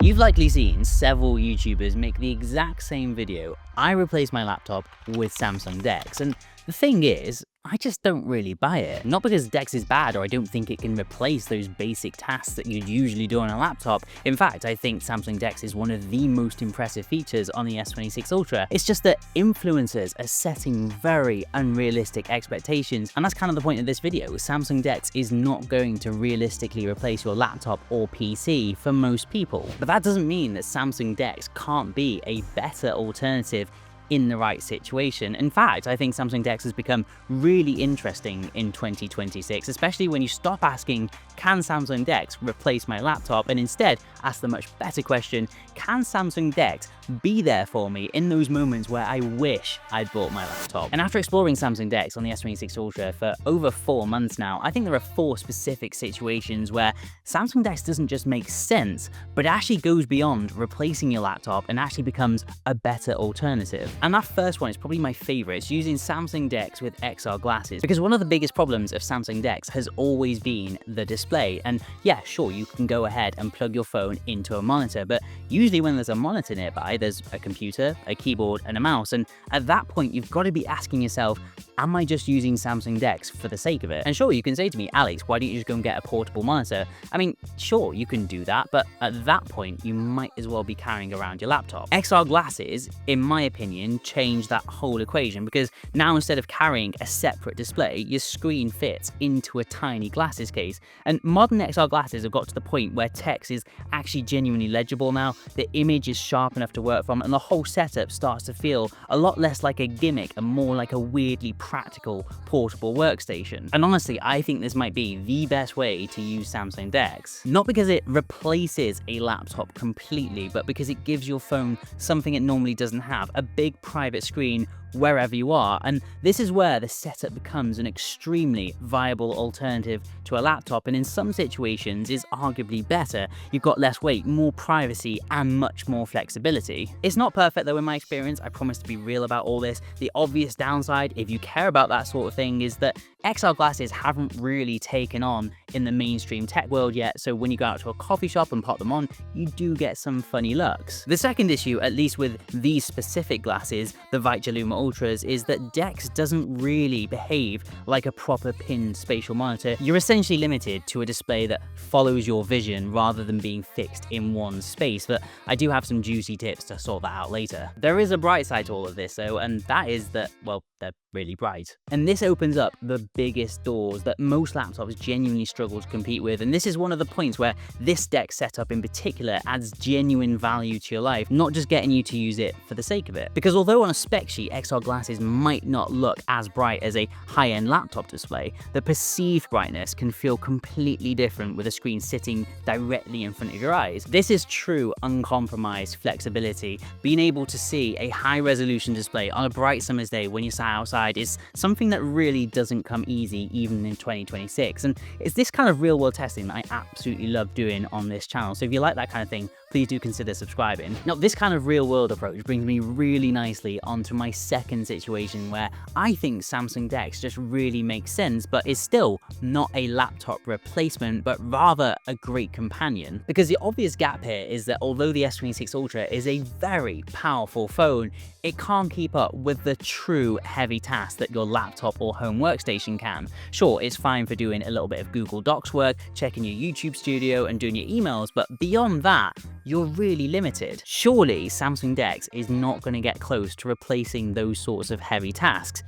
You've likely seen several YouTubers make the exact same video. I replaced my laptop with Samsung DeX, and the thing is, I just don't really buy it. Not because DeX is bad or I don't think it can replace those basic tasks that you'd usually do on a laptop. In fact, I think Samsung DeX is one of the most impressive features on the S26 Ultra. It's just that influencers are setting very unrealistic expectations, and that's kind of the point of this video. Samsung DeX is not going to realistically replace your laptop or PC for most people. But that doesn't mean that Samsung DeX can't be a better alternative in the right situation. In fact, I think Samsung DeX has become really interesting in 2026, especially when you stop asking, can Samsung DeX replace my laptop, and instead ask the much better question, can Samsung DeX be there for me in those moments where I wish I'd bought my laptop? And after exploring Samsung DeX on the S26 Ultra for over 4 months now, I think there are 4 specific situations where Samsung DeX doesn't just make sense, but actually goes beyond replacing your laptop and actually becomes a better alternative. And that first one is probably my favorite. It's using Samsung DeX with XR glasses, because one of the biggest problems of Samsung DeX has always been the display. And yeah, sure, you can go ahead and plug your phone into a monitor, but usually when there's a monitor nearby, there's a computer, a keyboard, and a mouse. And at that point, you've got to be asking yourself, am I just using Samsung DeX for the sake of it? And sure, you can say to me, Alex, why don't you just go and get a portable monitor? I mean, sure, you can do that, but at that point, you might as well be carrying around your laptop. XR glasses, in my opinion, change that whole equation, because now instead of carrying a separate display, your screen fits into a tiny glasses case. And modern XR glasses have got to the point where text is actually genuinely legible now, the image is sharp enough to work from, and the whole setup starts to feel a lot less like a gimmick and more like a weirdly practical portable workstation. And honestly, I think this might be the best way to use Samsung DeX. Not because it replaces a laptop completely, but because it gives your phone something it normally doesn't have, a big private screen wherever you are. And this is where the setup becomes an extremely viable alternative to a laptop, and in some situations is arguably better. You've got less weight, more privacy, and much more flexibility. It's not perfect though in my experience, I promise to be real about all this. The obvious downside, if you care about that sort of thing, is that XR glasses haven't really taken on in the mainstream tech world yet, so when you go out to a coffee shop and pop them on, you do get some funny looks. The second issue, at least with these specific glasses, the Luma Ultras, is that DeX doesn't really behave like a proper pinned spatial monitor. You're essentially limited to a display that follows your vision rather than being fixed in one space, but I do have some juicy tips to sort that out later. There is a bright side to all of this though, and that is that, well, they're really bright. And this opens up the biggest doors that most laptops genuinely struggle to compete with, and this is one of the points where this DeX setup in particular adds genuine value to your life, not just getting you to use it for the sake of it. Because although on a spec sheet XR glasses might not look as bright as a high-end laptop display, the perceived brightness can feel completely different with a screen sitting directly in front of your eyes. This is true uncompromised flexibility. Being able to see a high-resolution display on a bright summer's day when you're sat outside is something that really doesn't come easy even in 2026, and it's this kind of real-world testing that I absolutely love doing on this channel. So if you like that kind of thing, please do consider subscribing. Now, this kind of real-world approach brings me really nicely onto my second situation where I think Samsung DeX just really makes sense, but is still not a laptop replacement, but rather a great companion. Because the obvious gap here is that although the S26 Ultra is a very powerful phone, it can't keep up with the true heavy tasks that your laptop or home workstation can. Sure, it's fine for doing a little bit of Google Docs work, checking your YouTube studio, and doing your emails, but beyond that, you're really limited. Surely Samsung DeX is not going to get close to replacing those sorts of heavy tasks.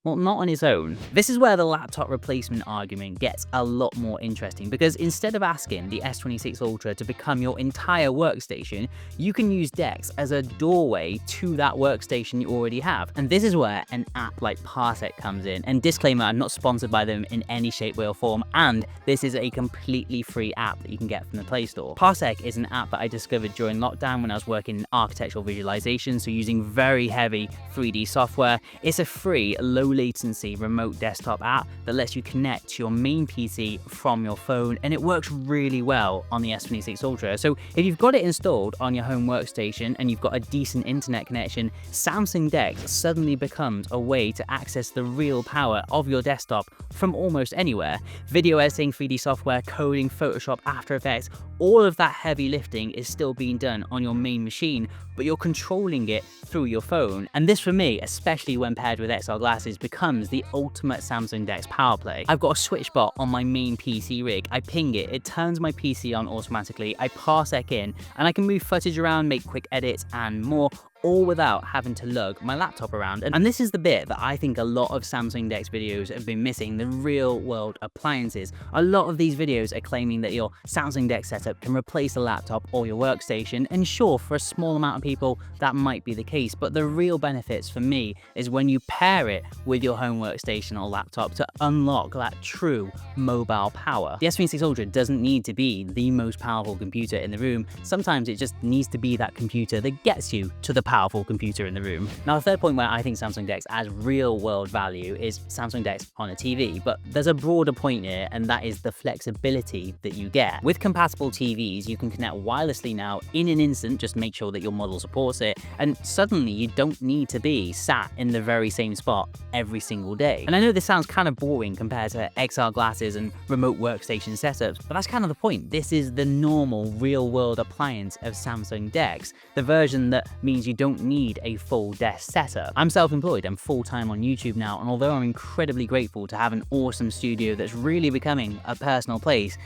Well, not on its own. This is where the laptop replacement argument gets a lot more interesting, because instead of asking the S26 Ultra to become your entire workstation, you can use DeX as a doorway to that workstation you already have. And this is where an app like Parsec comes in. And disclaimer, I'm not sponsored by them in any shape, way, or form, and this is a completely free app that you can get from the Play Store. Parsec is an app that I discovered during lockdown when I was working in architectural visualization, so using very heavy 3D software. It's a free, low latency remote desktop app that lets you connect to your main PC from your phone, and it works really well on the S26 Ultra. So if you've got it installed on your home workstation and you've got a decent internet connection, Samsung DeX suddenly becomes a way to access the real power of your desktop from almost anywhere. Video editing, 3D software, coding, Photoshop, After Effects, all of that heavy lifting is still being done on your main machine, but you're controlling it through your phone. And this for me, especially when paired with XR glasses, becomes the ultimate Samsung DeX power play. I've got a switch bot on my main PC rig. I ping it, it turns my PC on automatically, I Parsec in, and I can move footage around, make quick edits and more, all without having to lug my laptop around. And this is the bit that I think a lot of Samsung DeX videos have been missing, the real world appliances. A lot of these videos are claiming that your Samsung DeX setup can replace a laptop or your workstation, and sure, for a small amount of people that might be the case, but the real benefits for me is when you pair it with your home workstation or laptop to unlock that true mobile power. The S26 Ultra doesn't need to be the most powerful computer in the room. Sometimes it just needs to be that computer that gets you to the powerful computer in the room. Now, the third point where I think Samsung DeX adds real world value is Samsung DeX on a TV, but there's a broader point here, and that is the flexibility that you get. With compatible TVs, you can connect wirelessly now in an instant, just make sure that your model supports it, and suddenly you don't need to be sat in the very same spot every single day. And I know this sounds kind of boring compared to XR glasses and remote workstation setups, but that's kind of the point. This is the normal real world appliance of Samsung DeX, the version that means you don't need a full desk setup. I'm self-employed, I'm full-time on YouTube now, and although I'm incredibly grateful to have an awesome studio that's really becoming a personal place,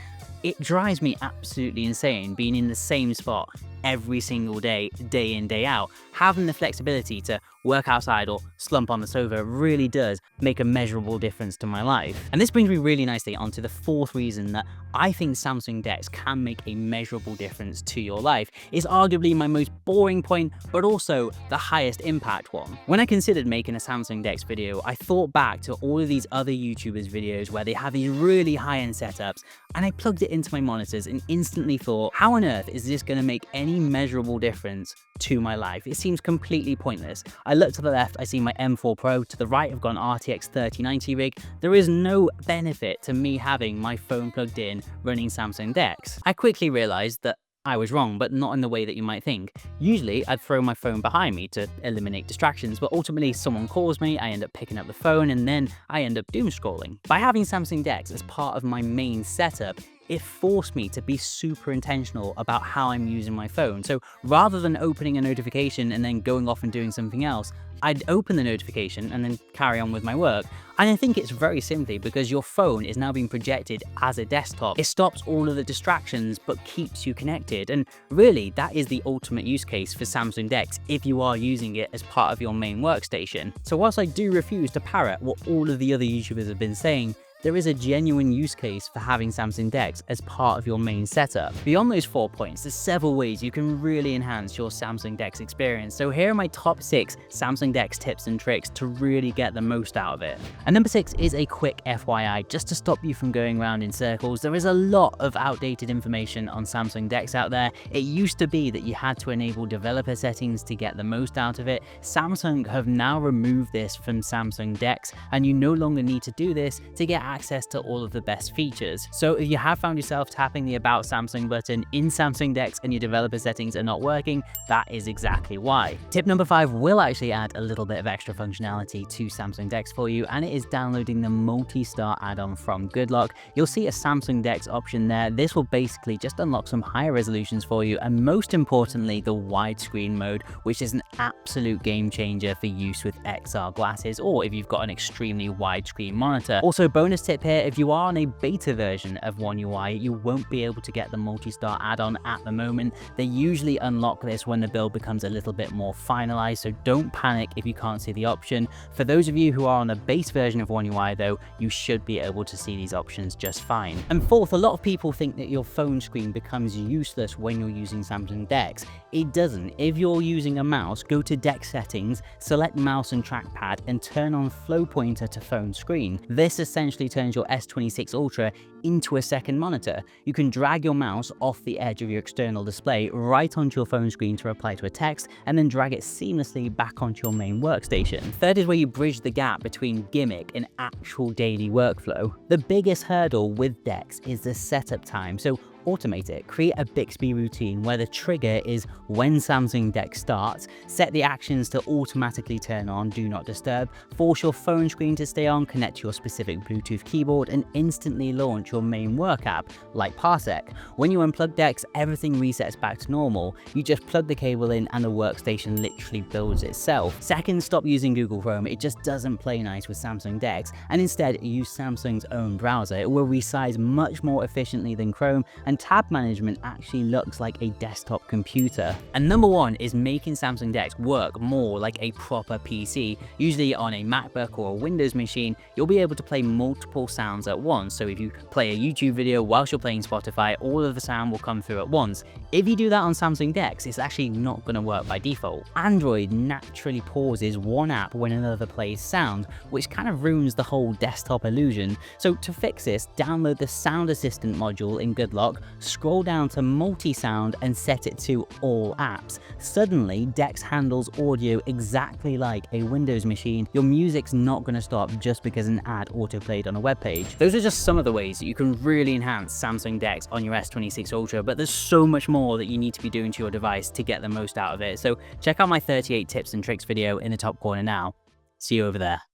it drives me absolutely insane being in the same spot every single day, day in, day out. Having the flexibility to work outside or slump on the sofa really does make a measurable difference to my life. And this brings me really nicely onto the fourth reason that I think Samsung DeX can make a measurable difference to your life. It's arguably my most boring point, but also the highest impact one. When I considered making a Samsung DeX video, I thought back to all of these other YouTubers' videos where they have these really high-end setups, and I plugged it into my monitors and instantly thought, how on earth is this going to make any measurable difference to my life? It seems completely pointless. I look to the left, I see my M4 Pro, to the right I've got an RTX 3090 rig. There is no benefit to me having my phone plugged in running Samsung DeX. I quickly realized that I was wrong, but not in the way that you might think. Usually, I'd throw my phone behind me to eliminate distractions, but ultimately someone calls me, I end up picking up the phone, and then I end up doom scrolling. By having Samsung DeX as part of my main setup, it forced me to be super intentional about how I'm using my phone. So rather than opening a notification and then going off and doing something else, I'd open the notification and then carry on with my work. And I think it's very simply because your phone is now being projected as a desktop. It stops all of the distractions but keeps you connected. And really, that is the ultimate use case for Samsung DeX if you are using it as part of your main workstation. So whilst I do refuse to parrot what all of the other YouTubers have been saying, there is a genuine use case for having Samsung DeX as part of your main setup. Beyond those 4 points, there's several ways you can really enhance your Samsung DeX experience. So here are my top 6 Samsung DeX tips and tricks to really get the most out of it. And number 6 is a quick FYI, just to stop you from going around in circles. There is a lot of outdated information on Samsung DeX out there. It used to be that you had to enable developer settings to get the most out of it. Samsung have now removed this from Samsung DeX, and you no longer need to do this to get access to all of the best features. So if you have found yourself tapping the About Samsung button in Samsung DeX and your developer settings are not working, that is exactly why. Tip number 5 will actually add a little bit of extra functionality to Samsung DeX for you, and it is downloading the MultiStar add-on from Good Lock. You'll see a Samsung DeX option there. This will basically just unlock some higher resolutions for you, and most importantly, the widescreen mode, which is an absolute game changer for use with XR glasses or if you've got an extremely widescreen monitor. Also, bonus tip here, if you are on a beta version of One UI, you won't be able to get the MultiStar add-on at the moment. They usually unlock this when the build becomes a little bit more finalized, so don't panic if you can't see the option. For those of you who are on a base version of One UI though, you should be able to see these options just fine. And fourth, a lot of people think that your phone screen becomes useless when you're using Samsung DeX. It doesn't. If you're using a mouse, go to DeX settings, select mouse and trackpad, and turn on flow pointer to phone screen. This essentially actually turns your S26 Ultra into a second monitor. You can drag your mouse off the edge of your external display right onto your phone screen to reply to a text, and then drag it seamlessly back onto your main workstation. Third is where you bridge the gap between gimmick and actual daily workflow. The biggest hurdle with DeX is the setup time, so automate it. Create a Bixby routine where the trigger is when Samsung DeX starts, set the actions to automatically turn on Do Not Disturb, force your phone screen to stay on, connect to your specific Bluetooth keyboard, and instantly launch your main work app, like Parsec. When you unplug DeX, everything resets back to normal. You just plug the cable in and the workstation literally builds itself. Second, stop using Google Chrome. It just doesn't play nice with Samsung DeX, and instead use Samsung's own browser. It will resize much more efficiently than Chrome, and tab management actually looks like a desktop computer. And number one is making Samsung DeX work more like a proper PC. Usually on a MacBook or a Windows machine, you'll be able to play multiple sounds at once. So if you play a YouTube video whilst you're playing Spotify, all of the sound will come through at once. If you do that on Samsung DeX, it's actually not going to work by default. Android naturally pauses one app when another plays sound, which kind of ruins the whole desktop illusion. So to fix this, download the Sound Assistant module in Good Lock, scroll down to multi-sound and set it to all apps. Suddenly, DeX handles audio exactly like a Windows machine. Your music's not going to stop just because an ad autoplayed on a web page. Those are just some of the ways that you can really enhance Samsung DeX on your S26 Ultra, but there's so much more that you need to be doing to your device to get the most out of it. So check out my 38 tips and tricks video in the top corner now. See you over there.